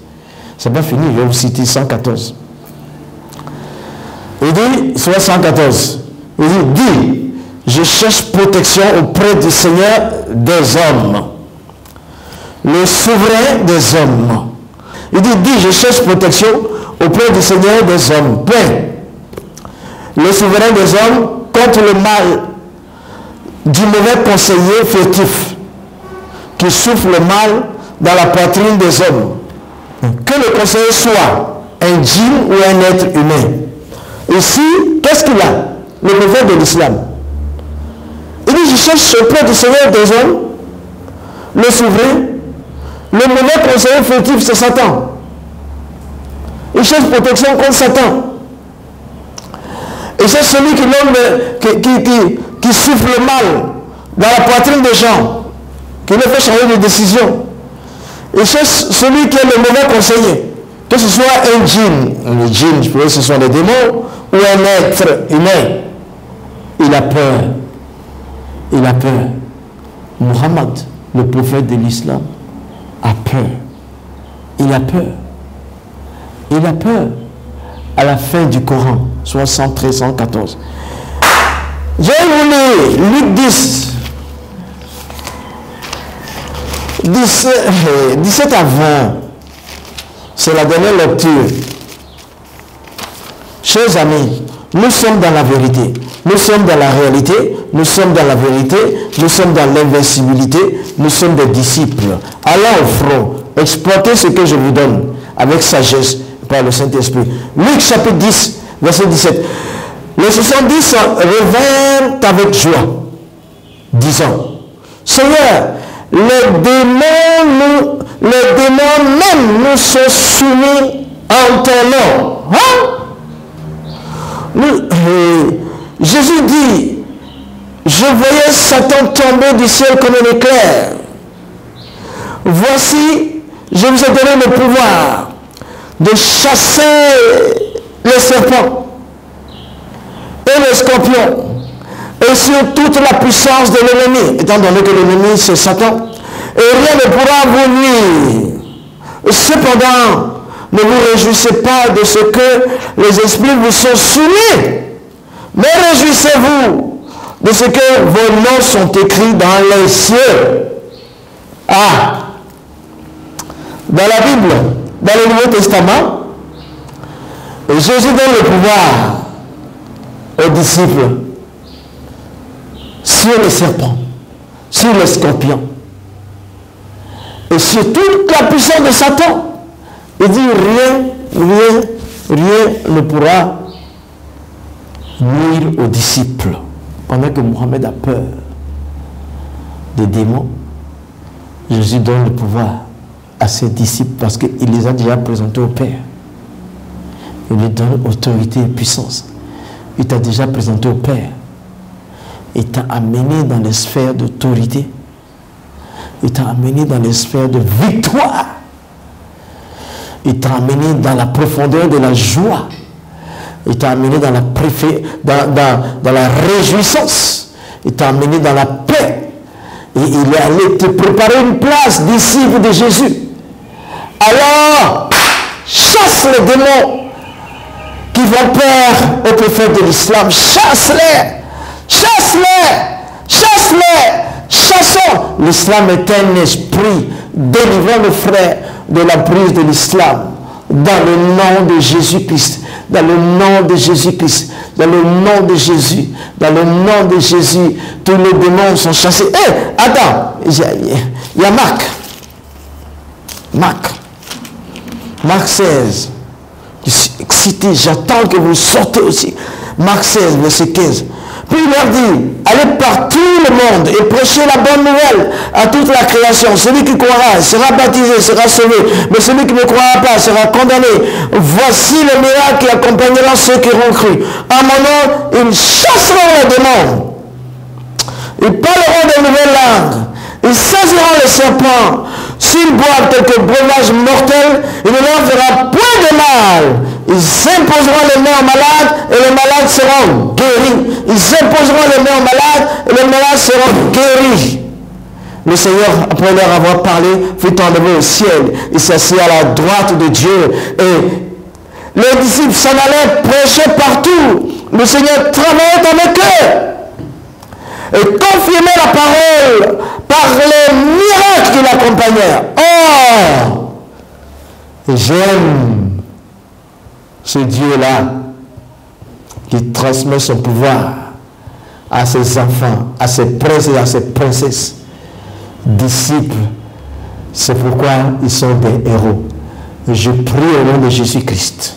C'est pas fini, je vais vous citer 114. Il dit, soit 114, il dit, je cherche protection auprès du Seigneur des hommes, le souverain des hommes. Il dit, je cherche protection auprès du Seigneur des hommes, paix, le souverain des hommes, contre le mal du mauvais conseiller furtif qui souffle le mal dans la poitrine des hommes. Que le conseiller soit un djinn ou un être humain. Ici, qu'est-ce qu'il a? Le prophète de l'islam. Il dit, je cherche auprès du Seigneur des hommes, le souverain, le mauvais conseiller furtif, c'est Satan. Il cherche protection contre Satan. Et c'est celui qui souffle le mal dans la poitrine des gens, qui leur fait changer de décision. Et c'est celui qui est le mauvais conseiller. Que ce soit un djinn, le djinn, je pourrais que ce soit des démons, ou un être humain. Il a peur. Il a peur. Muhammad, le prophète de l'islam, a peur. Il a peur. Il a peur. À la fin du Coran, soit 113, 114. Je vais vous lire Luc 10. 17 à 20. C'est la dernière lecture. Chers amis, nous sommes dans la vérité. Nous sommes dans la réalité. Nous sommes dans la vérité. Nous sommes dans l'invincibilité. Nous sommes des disciples. Allons au front. Exploitez ce que je vous donne avec sagesse par le Saint-Esprit. Luc chapitre 10, verset 17. Les 70 revinrent avec joie, disant, Seigneur, les démons même nous sont soumis en ton nom. Jésus dit, je voyais Satan tomber du ciel comme un éclair. Voici, je vous ai donné le pouvoir de chasser les serpents et les scorpions et sur toute la puissance de l'ennemi, étant donné que l'ennemi c'est Satan, et rien ne pourra vous nuire. Cependant, ne vous réjouissez pas de ce que les esprits vous sont soumis, mais réjouissez-vous de ce que vos noms sont écrits dans les cieux. Dans la Bible, dans le Nouveau Testament, Jésus donne le pouvoir aux disciples sur les serpents, sur les scorpions et sur toute la puissance de Satan. Il dit rien ne pourra nuire aux disciples. Pendant que Mohammed a peur des démons, Jésus donne le pouvoir à ses disciples parce qu'il les a déjà présentés au Père. Il lui donne autorité et puissance. Il t'a déjà présenté au Père. Il t'a amené dans les sphères d'autorité. Il t'a amené dans les sphères de victoire. Il t'a amené dans la profondeur de la joie. Il t'a amené dans la réjouissance. Il t'a amené dans la paix. Et il est allé te préparer une place, disciple de Jésus. Alors, chasse les démons qui font peur au prophète de l'islam. Chasse-les! Chasse-les! Chasse-les! Chassons! L'islam est un esprit. Délivrons le frère de la prise de l'islam. Dans le nom de Jésus-Christ. Dans le nom de Jésus-Christ. Dans le nom de Jésus. Dans le nom de Jésus. Tous les démons sont chassés. Attends. Il y a Marc 16. Cité, j'attends que vous sortez aussi. Marc 16, verset 15. Puis il leur dit, allez par tout le monde et prêchez la bonne nouvelle à toute la création. Celui qui croira sera baptisé, sera sauvé. Mais celui qui ne croira pas sera condamné. Voici le miracle qui accompagnera ceux qui auront cru. En mon nom, ils chasseront les démons. Ils parleront de nouvelles langues. Ils saisiront les serpents. S'ils boivent quelques breuvages mortels, il ne leur fera point de mal. Ils imposeront les mains aux malades et les malades seront guéris. Ils imposeront les mains aux malades et les malades seront guéris. Le Seigneur, après leur avoir parlé, fut enlevé au ciel. Il s'assit à la droite de Dieu. Et les disciples s'en allaient prêcher partout. Le Seigneur travaillait avec eux. Et confirmait la parole par les miracles qui l'accompagnèrent. Oh! J'aime ce Dieu-là qui transmet son pouvoir à ses enfants, à ses princes et à ses princesses. Disciples, c'est pourquoi ils sont des héros. Je prie au nom de Jésus-Christ,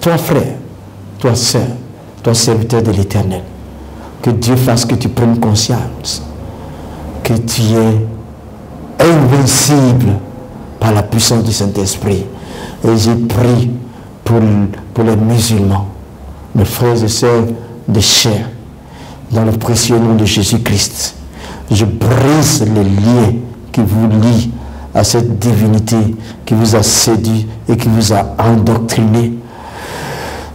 toi frère, toi sœur, toi serviteur de l'Éternel, que Dieu fasse que tu prennes conscience que tu es invincible par la puissance du Saint-Esprit. Et j'ai prié pour les musulmans, mes frères et sœurs de chair, dans le précieux nom de Jésus-Christ. Je brise les liens qui vous lient à cette divinité qui vous a séduit et qui vous a endoctriné.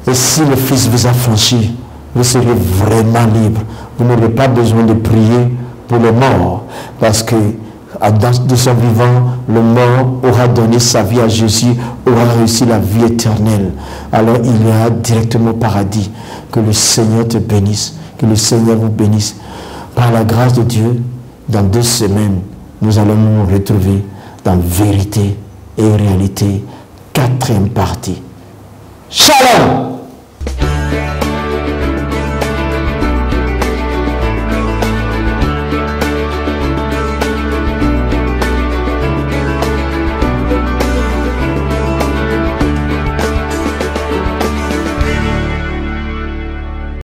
Et si le Fils vous a franchi, vous serez vraiment libre. Vous n'aurez pas besoin de prier pour les morts, parce que de son vivant, le mort aura donné sa vie à Jésus, aura réussi la vie éternelle. Alors il ira directement au paradis. Que le Seigneur te bénisse, que le Seigneur vous bénisse. Par la grâce de Dieu, dans 2 semaines, nous allons nous retrouver dans vérité et réalité, 4e partie. Shalom!